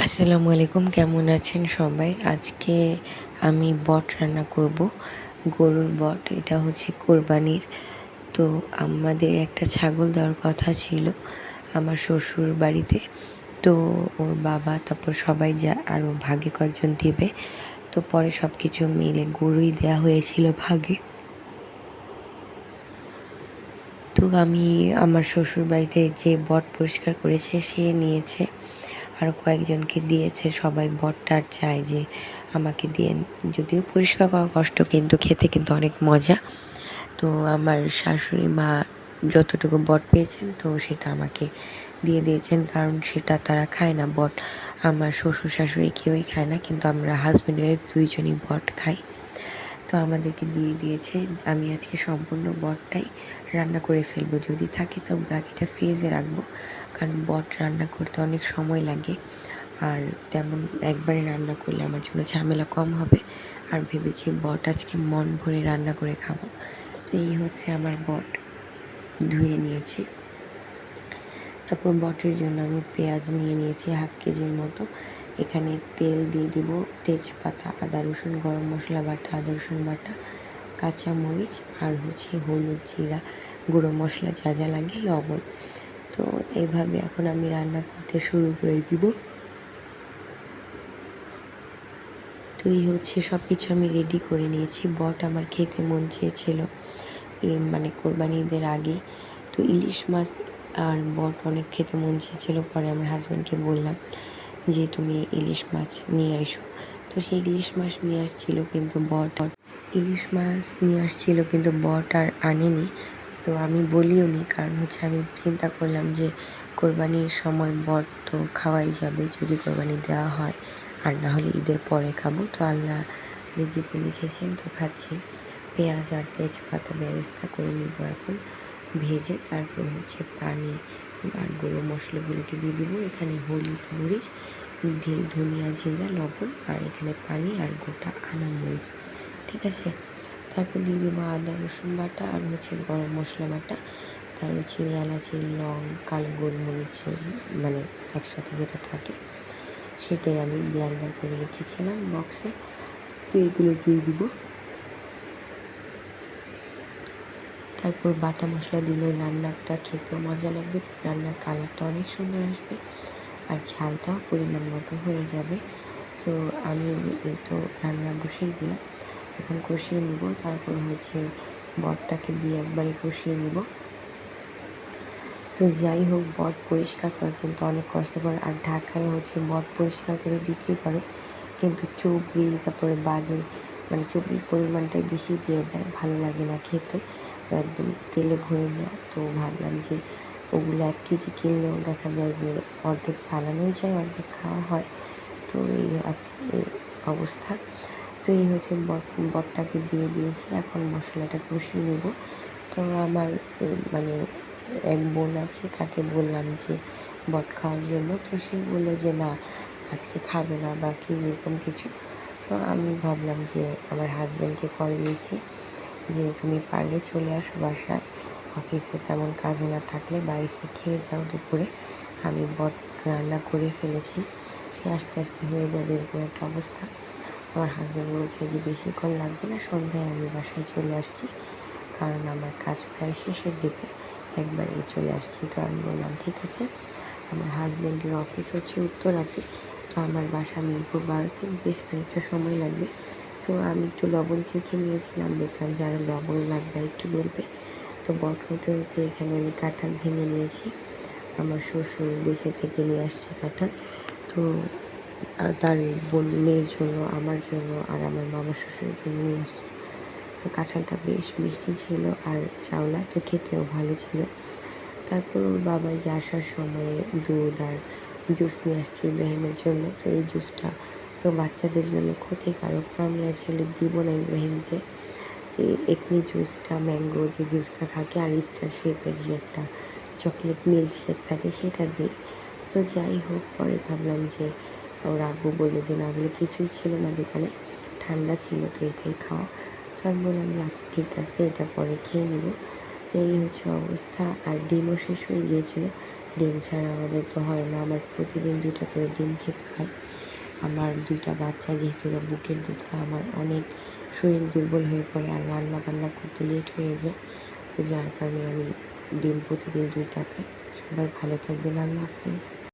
আসসালামু আলাইকুম, কেমন আছেন সবাই? আজকে আমি বট রান্না করব, গরুর বট। এটা হচ্ছে কোরবানির। তো আমাদের একটা ছাগল দেওয়ার কথা ছিল আমার শ্বশুর বাড়িতে। তো ওর বাবা তারপর সবাই যা আরও ভাগে কয়েকজন দেবে, তো পরে সব কিছু মিলে গরুই দেওয়া হয়েছিল ভাগে। তো আমি আমার শ্বশুর বাড়িতে যে বট পরিষ্কার করেছে সে নিয়েছে, আরও কয়েকজনকে দিয়েছে। সবাই বটটা চায় যে আমাকে দিয়ে, যদিও পরিষ্কার করা কষ্ট কিন্তু খেতে কিন্তু অনেক মজা। তো আমার শাশুড়ি মা যতটুকু বট পেয়েছেন তো সেটা আমাকে দিয়ে দিয়েছেন, কারণ সেটা তারা খায় না বট। আমার শ্বশুর শাশুড়ি কেউই খায় না, কিন্তু আমরা হাজব্যান্ড ওয়াইফ দুইজনই বট খাই। তো আমাদেরকে দিয়ে দিয়েছে। আমি আজকে সম্পূর্ণ বটটাই রান্না করে ফেলবো, যদি থাকে তো বাকিটা ফ্রিজে রাখবো, কারণ বট রান্না করতে অনেক সময় লাগে। আর তেমন একবারে রান্না করলে আমার জন্য ঝামেলা কম হবে। আর ভেবেছি বট আজকে মন ভরে রান্না করে খাবো। তো এই হচ্ছে আমার বট, ধুয়ে নিয়েছি। তারপর বটের জন্য আমি পেঁয়াজ নিয়ে নিয়েছি 1/2 কেজির মতো। এখানে তেল দিয়ে দিব, তেজপাতা, আদা রসুন, গরম মশলা বাটা, আদা রসুন বাটা, কাঁচামরিচ আর হচ্ছে হলুদ, জিরা, গুঁড়ো মশলা যা যা লাগে, লবণ। তো এইভাবে এখন আমি রান্না করতে শুরু করে দিব। তো এই হচ্ছে সব কিছু আমি রেডি করে নিয়েছি। বট আমার খেতে মন চেয়েছিল মানে কোরবানি ঈদের আগে। তো ইলিশ মাছ আর বট অনেক খেতে মন চেয়েছিল। পরে আমার হাজব্যান্ডকে বললাম যে তুমি ইলিশ মাছ নিয়ে আসো। তো সেই ইলিশ মাছ নিয়ে আসছিল, কিন্তু বট আর আনেনি। তো আমি বলিও নি, কারণ হচ্ছে আমি চিন্তা করলাম যে কোরবানির সময় বট তো খাওয়াই যাবে যদি কোরবানি দেওয়া হয়, আর না হলে ঈদের পরে খাবো। তো আল্লাহ রিজিকে লিখেছেন, তো খাচ্ছি। পেঁয়াজ আর তেজপাতা বেরেস্তা করে নিব এখন ভেজে। তারপর হচ্ছে পানি আর গুঁড়ো মশলাগুলোকে দিয়ে দিব। এখানে হলুদ, মরিচ, ধনিয়া, জিরা, লবণ, আর এখানে পানি আর গোটা আনা মরিচ, ঠিক আছে। তারপর দিয়ে দেবো আদা রসুন বাটা আর হচ্ছে গরম মশলা বাটা, তারপর চিনি, এলাচি, লং, কালো গোলমরিচ, মানে একসাথে যেটা থাকে সেটাই আমি ব্লেন্ডার করে রেখেছিলাম বক্সে। তো এগুলো দিয়ে দিব। তারপর বাটা মশলা দিলে রান্নাটা খেতেও মজা লাগবে, রান্নার কালারটা অনেক সুন্দর আসবে, আর ঝালটাও পরিমাণ মতো হয়ে যাবে। তো আমি এই তো রান্না বসিয়ে দিলাম, এখন কষিয়ে নিব। তারপর হচ্ছে বটটাকে দিয়ে একবারে কষিয়ে নিব। তো যাই হোক, বট পরিষ্কার করা কিন্তু অনেক কষ্টকর। আর ঢাকায় হচ্ছে বট পরিষ্কার করে বিক্রি করে, কিন্তু চুবড়ি তারপরে বাজে, মানে চুবড়ির পরিমাণটাই বেশি দিয়ে দেয়, ভালো লাগে না খেতে, একদম তেলে ভরে যায়। তো ভাবলাম যে ওগুলো 1 কেজি কিনলেও দেখা যায় যে অর্ধেক ফালানোই যায়, অর্ধেক খাওয়া হয়। তো এই আছে এই অবস্থা। তো এই হচ্ছে বটটাকে দিয়ে দিয়েছি, এখন মশলাটা কষিয়ে নেব। তো আমার মানে এক বোন আছে, তাকে বললাম যে বট খাওয়ার জন্য। তো সে বললো যে না, আজকে খাবে না বা কি এরকম কিছু। তো আমি ভাবলাম যে আমার হাজব্যান্ডকে কল দিয়েছি যে তুমি পারলে চলে আসো বাসায়, অফিসে তেমন কাজ না থাকলে, বা এসে খেয়ে যাও দুপুরে, আমি বট রান্না করে ফেলেছি, সে আস্তে আস্তে হয়ে যাবে, এরকম একটা অবস্থা। আমার হাজব্যান্ড বলছে যে বেশিক্ষণ লাগবে না, সন্ধ্যায় আমি বাসায় চলে আসছি, কারণ আমার কাজ প্রায় শেষের দিকে, একবারে চলে আসছি। তো আমি বললাম ঠিক আছে। আমার হাজব্যান্ডের অফিস হচ্ছে উত্তরাতে, তো আমার বাসা মিরপুর 12-তে, বেশ খানিকটা সময় লাগবে। তো আমি একটু লবণ চেখে নিয়েছিলাম, দেখলাম যে আরও লবণ লাগবে, আর একটু বলবে। তো বট হতে হতে এখানে আমি কাঁঠাল ভেঙে নিয়েছি, আমার শ্বশুর দেশে থেকে নিয়ে আসছে কাঁঠাল। তো তার মেয়ের জন্য, আমার জন্য, আর আমার মামা শ্বশুরের জন্য নিয়ে আসছে। তো কাঁঠালটা বেশ মিষ্টি ছিল আর চাওলা, তো খেতেও ভালো ছিল। তারপর ওর বাবা যে আসার সময়ে দুধ আর জুস নিয়ে আসছে ইব্রাহিমের জন্য। তো এই জুসটা তো বাচ্চাদের জন্য ক্ষতিকারক, তো আমি আসলে দিব না ইব্রাহিমকে। এই এখনি জুসটা, ম্যাঙ্গো যে জুসটা থাকে, আর স্টার শেপের যে একটা চকলেট মিল্ক শেক থাকে, সেটা দিই। তো যাই হোক, পরে ভাবলাম যে ওর আব্বু বললো যে না, বলে কিছুই ছিল না দোকানে, ঠান্ডা ছিল, তো এটাই খাওয়া। তো আমি বললাম যে আচ্ছা ঠিক আছে, এটা পরে খেয়ে নেব। তো এই হচ্ছে অবস্থা। আর ডিমও শেষ হয়ে গিয়েছিলো, ডিম ছাড়া আমাদের তো হয় না। আমার প্রতিদিন 2টা করে ডিম খেতে হয়। আমার 2টা বাচ্চা যেহেতু ওরা বুকের দুধ খায়, আমার অনেক শরীর দুর্বল হয়ে পড়ে আর রান্না-বান্না করতে লেট হয়ে যায়। তো যার কারণে আমি ডিম প্রতিদিন 2টা খাই। সবাই ভালো থাকবেন। আল্লাহ হাফেজ।